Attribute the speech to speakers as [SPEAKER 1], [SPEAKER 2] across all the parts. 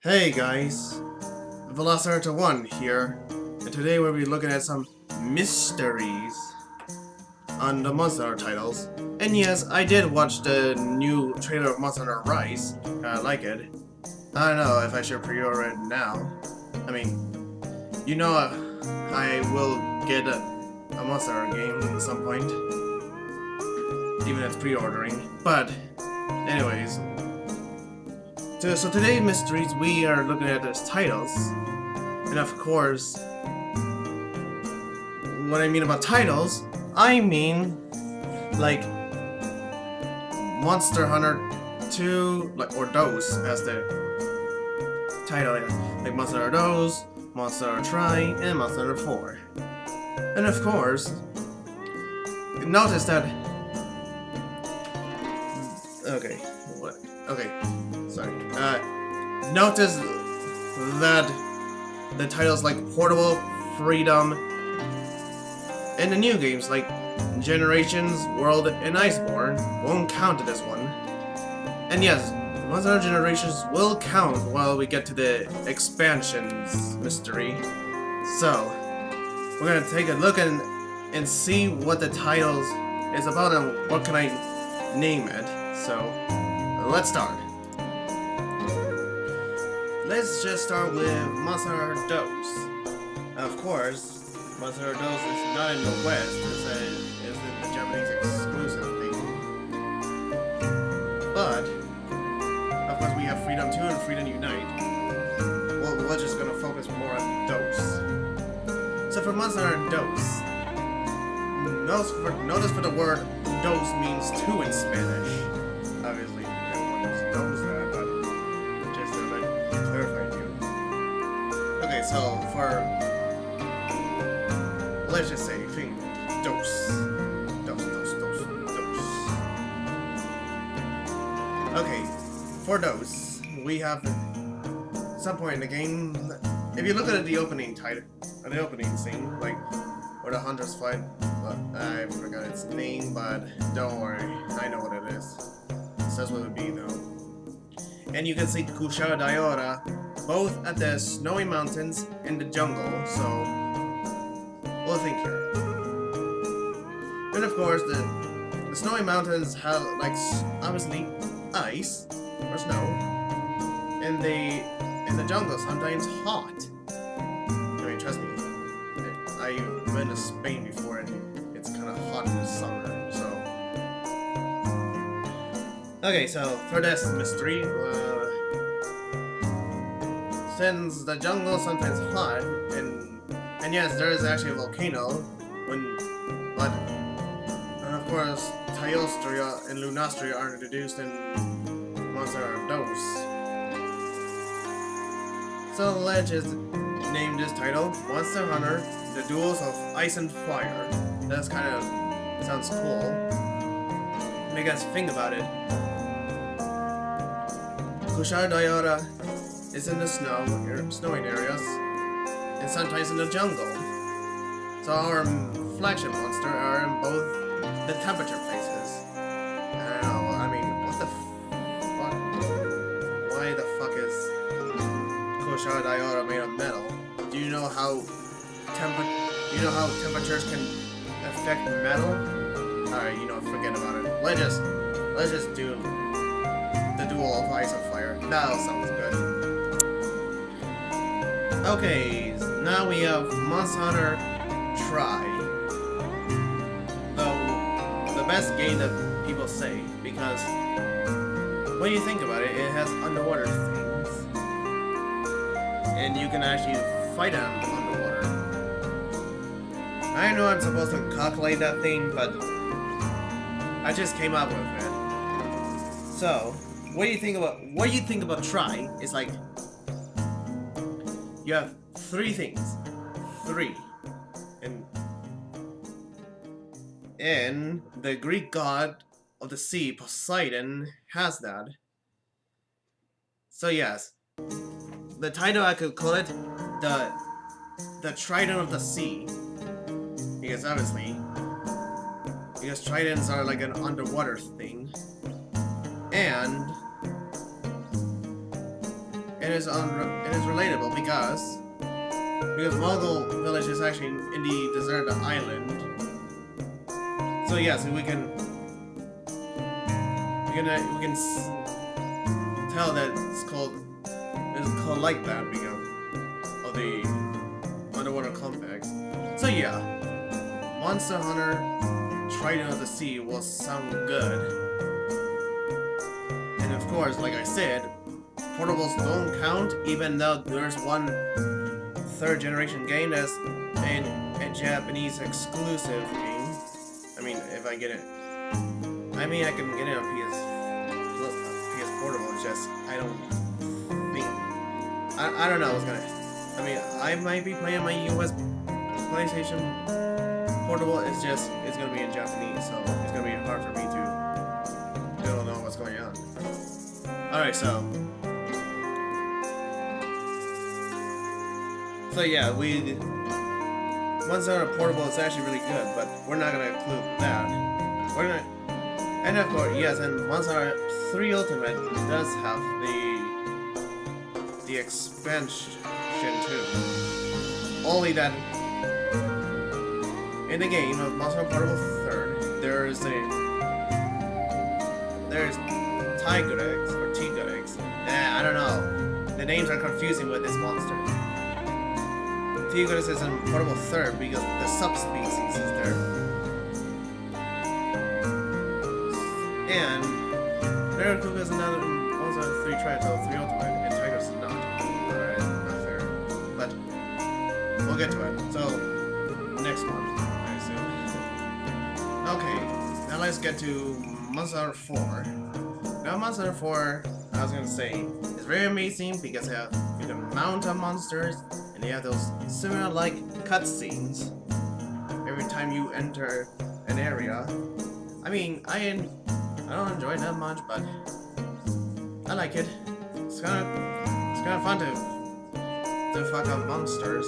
[SPEAKER 1] Hey guys, Velociraptor 1 here, and today we'll be looking at some mysteries on the Monster Hunter titles. And yes, I did watch the new trailer of Monster Hunter Rise. I like it. I don't know if I should pre-order it now. I mean, I will get a Monster Hunter game at some point, even if it's pre-ordering. But, anyways, so today's mysteries, we are looking at those titles. And of course, what I mean about titles, I mean like Monster Hunter 2, like, or DOS as the title is. Like Monster Hunter DOS, Monster Hunter Tri, and Monster Hunter 4. And of course, notice that. Okay, what? Okay, sorry. Notice that the titles like Portable, Freedom, and the new games like Generations, World, and Iceborne won't count in this one. And yes, Monster Hunter Generations will count while we get to the expansions mystery. So, we're gonna take a look and see what the titles is about and what can I name it. So, let's start. Let's just start with Monster Hunter DOS. Of course, Monster Hunter DOS is not in the West, it's in the Japanese exclusive thing. But, of course, we have Freedom 2 and Freedom Unite. Well, we're just gonna focus more on DOS. So for Monster Hunter DOS, notice for the word DOS means two in Spanish. Obviously, everyone knows that, but just to like clarify to you. Okay, so for let's just say DOS. Okay, for DOS, we have some point in the game. If you look at the opening title, the opening scene, like where the hunters fight, I forgot its name, but don't worry, I know what it is. It says what it would be though. And you can see Kushala Daora both at the snowy mountains and the jungle, so we'll think here. And of course, the snowy mountains have like obviously ice or snow, and in the jungle sometimes hot. I mean, trust me, I've been to Spain before, and it's kind of hot in the summer. So, okay, so for this mystery, since the jungle is sometimes hot, and yes, there is actually a volcano, and of course, Teostria and Lunastria are introduced in Monster Hunter DOS. So let's just name this title Monster Hunter: The Duels of Ice and Fire. That's kind of sounds cool. Make us think about it. Kushala Daora is in the snowing areas, and sometimes in the jungle. So our flagship monster are in both the temperature places. I don't know, I mean, what the fuck? Why the fuck is Kushala Daora made of metal? Do you know how temperatures can affect metal? Alright, forget about it. Let's just do the duel of ice and fire. That sounds good. Okay, now we have Monster Hunter Tri. Though the best game that people say, because when you think about it, it has underwater things, and you can actually fight them underwater. I know I'm supposed to calculate that thing, but I just came up with it. So, what do you think about Tri? It's like you have three things. Three. And the Greek god of the sea, Poseidon, has that. So yes, the title I could call it the Trident of the Sea, because tridents are like an underwater thing, and it is relatable because Mogul Village is actually in the deserted island. So yeah, so we can tell that it's called like that because of the underwater complex. So yeah, Monster Hunter Trident of the Sea will sound good. And of course, like I said, portables don't count, even though there's one third generation game that's a Japanese exclusive game. I mean, if I get it, I mean I can get it on PS Portable. It's just I don't think I don't know what's gonna. I mean, I might be playing my US PlayStation Portable. It's gonna be in Japanese, so it's gonna be hard for me to don't know what's going on. All right, so yeah, Monster Hunter Portable is actually really good, but we're not gonna include that. And of course, yes, and Monster Hunter 3 Ultimate does have the expansion too. Only that in the game of Monster Hunter Portable 3rd, there's Tigrex or Tigrex. I don't know. The names are confusing with this monster. Tigrex is in Portable 3rd because the subspecies is there. And Barracuda is another Monster Hunter 3 Triathlon 3 Ultimate, and Tigrex is not. Alright, not fair. But we'll get to it. So next one, I assume. Okay, now let's get to Monster Hunter 4. Now Monster Hunter 4, I was gonna say, is very amazing because you can mount on monsters and you have those similar like cutscenes every time you enter an area. I mean, I don't enjoy it that much, but I like it. It's kind of fun to fuck up monsters.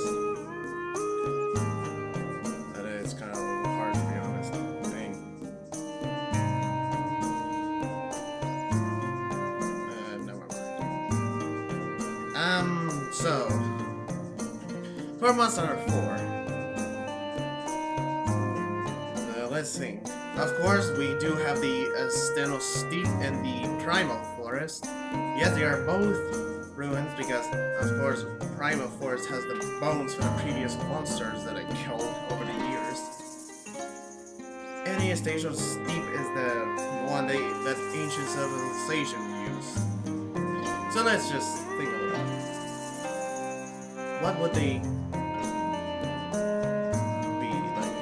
[SPEAKER 1] That is kind of hard to be honest. Never mind. So for Monster Hunter 4, let's see. Of course, we do have the Steno Steep and the Primal Forest. Yes, they are both ruins because, of course, Primal Forest has the bones for the previous monsters that I killed over the years. And the Station Steep is the one that ancient civilization used. So let's just think about it. What would they be like?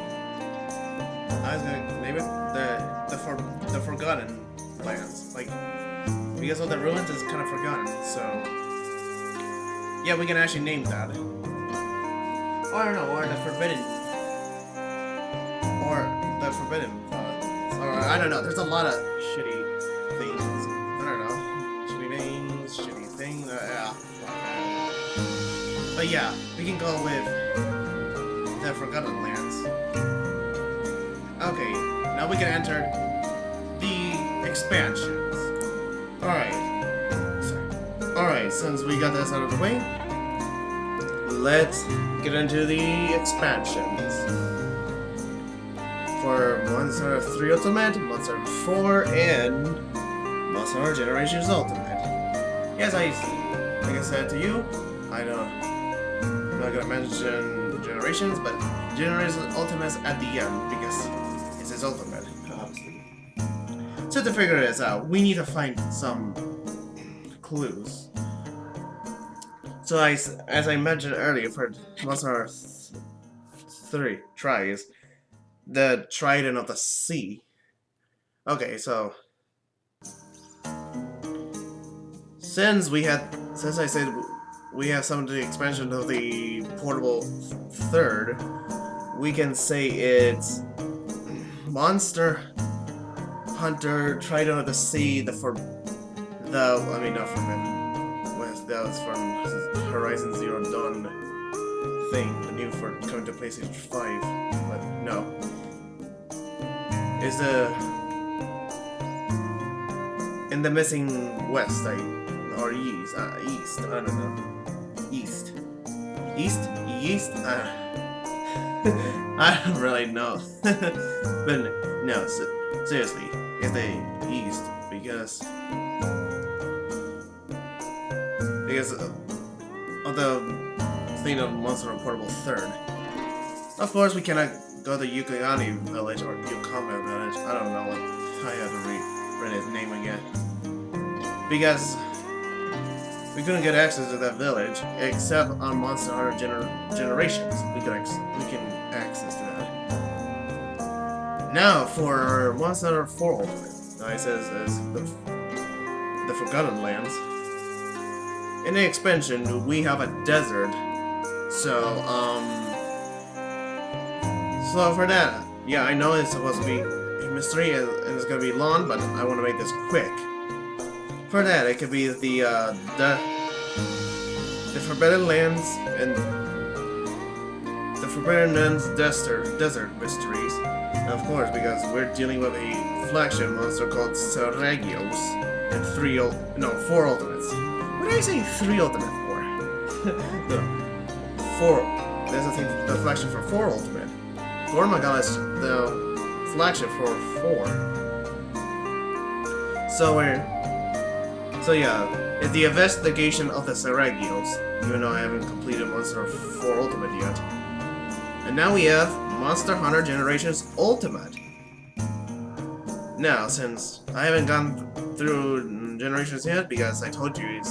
[SPEAKER 1] I was gonna name it the Forgotten Lands, like because of the ruins is kind of forgotten. So yeah, we can actually name that. Or I don't know, or the Forbidden or I don't know. There's a lot of shitty things. I don't know, shitty names, shitty things. Yeah. But yeah, we can go with the Forgotten Lands. Okay, now we can enter the expansions. Alright, since we got this out of the way, let's get into the expansions. For Monster Hunter 3 Ultimate, Monster Hunter 4, and Monster Hunter Generations Ultimate. Yes, like I said to you, I'm not gonna mention Generations, but Generations Ultimate's at the end because it's his ultimate, obviously. So to figure this out, we need to find some clues. So as I mentioned earlier, for Monster Hunter 3 tries, the Trident of the Sea. Okay, so since I said we have some of the expansion of the Portable 3rd, we can say it's Monster Hunter Trident of the Sea, not Forbidden. That was from Horizon Zero Dawn thing, the new for coming to PlayStation 5. But no. Is in the Missing West, or East. East. I don't know. East. East? East? I don't really know. But no, seriously, it's the East because of the thing of Monster Portable 3rd. Of course, we cannot go to Yukigani Village or Yukama Village. I don't know what I have to read his name again because we couldn't get access to that village except on Monster Hunter Generations. We can access to that. Now for Monster Hunter 4 Ultimate, it says the Forgotten Lands. In the expansion, we have a desert. So for that, yeah, I know it's supposed to be a mystery and it's gonna be long, but I want to make this quick. For that, it could be the Forbidden Lands and the Forbidden Lands desert mysteries. And of course, because we're dealing with a flagship monster called Seregios and 4 ultimates. What did I say 3 ultimate for? No, 4. There's a thing, the flagship for 4 ultimate. Gormagala is the flagship for 4. So yeah, it's the investigation of the Seregios, even though I haven't completed Monster 4 Ultimate yet. And now we have Monster Hunter Generations Ultimate. Now, since I haven't gone through Generations yet, because I told you it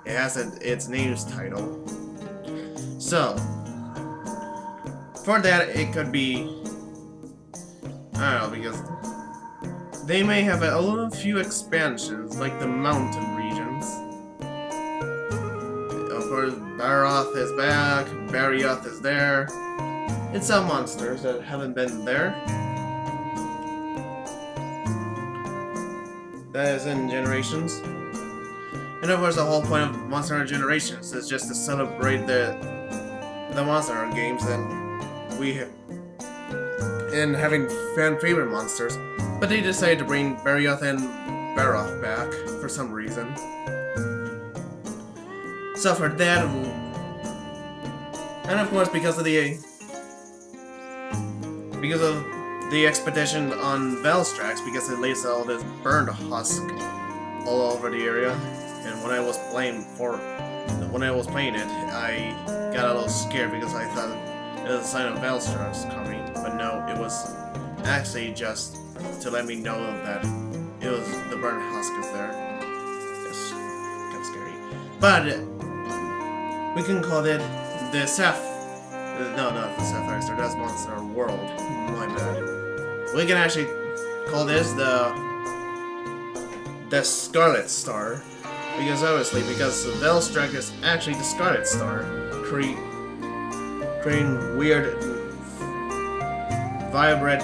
[SPEAKER 1] has its name's title. So, for that, it could be, I don't know, because they may have a little few expansions, like the mountain regions. Of course, Baroth is back, Barioth is there. It's some monsters that haven't been there. That is in Generations. And of course, the whole point of Monster Hunter Generations is just to celebrate the Monster Hunter games that we have, and having fan-favorite monsters. But they decided to bring Barioth and Baroth back for some reason. So for that, and of course because of the expedition on Velstrax, because it lays all this burned husk all over the area. And when I was playing it, I got a little scared because I thought it was a sign of Velstrax coming. But no, it was actually just to let me know that it was the burned husk is there. It's kind of scary. But we can call it the No, not the Sapphire Star. That's Monster World. My bad. We can actually call this the Scarlet Star, because obviously, because Velstrax is actually the Scarlet Star, creating weird, violent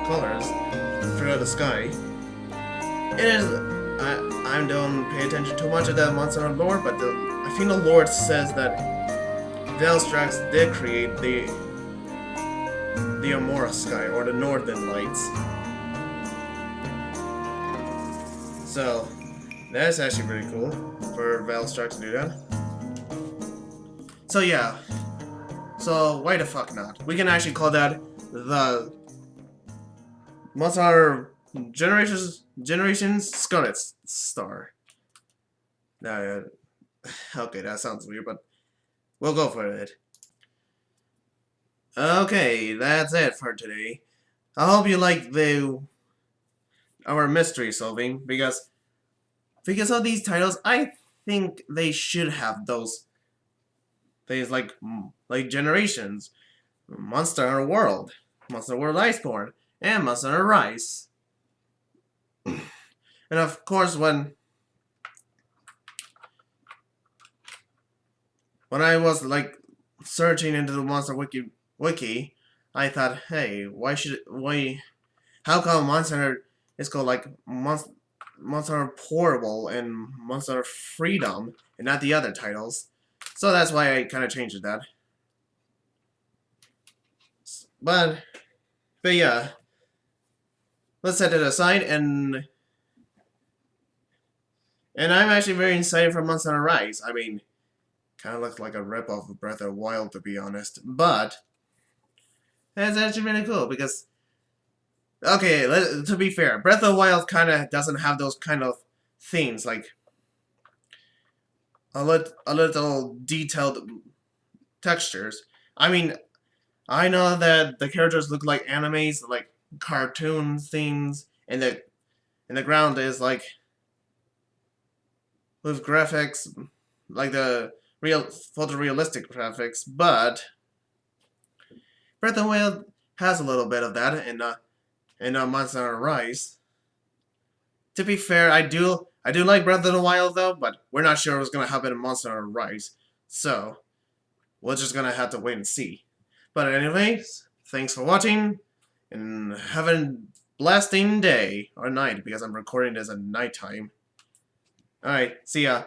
[SPEAKER 1] colors throughout the sky. It is. I don't pay attention too much to that Monster Hunter lore, but I think the lore says that Velstrax did create the Amora sky, or the Northern Lights. So that's actually pretty cool for Velstrax to do that. So yeah. So why the fuck not? We can actually call that the Monster Hunter Generations Scarlet Star. Now, okay, that sounds weird, but we'll go for it. Okay, that's it for today. I hope you like our mystery solving, because of these titles, I think they should have those things like Generations, Monster Hunter World, Monster World Iceborne, and Monster Hunter Rise. And of course, when I was searching into the Monster Wiki, I thought, hey, how come Monster Hunter is called Monster Hunter Portable and Monster Hunter Freedom and not the other titles? So that's why I kind of changed that. But yeah, let's set it aside, and I'm actually very excited for Monster Hunter Rise. I mean, kind of looks like a ripoff of Breath of the Wild, to be honest, but it's actually really cool because, okay, to be fair, Breath of the Wild kind of doesn't have those kind of themes, like a little detailed textures. I mean, I know that the characters look like animes, like cartoon things, and the ground is like with graphics, like the real photorealistic graphics. But Breath of the Wild has a little bit of that in Monster Hunter Rise. To be fair, I do like Breath of the Wild though, but we're not sure what's gonna happen in Monster Hunter Rise, so we're just gonna have to wait and see. But anyways, thanks for watching, and have a blasting day or night because I'm recording this at nighttime. All right, see ya.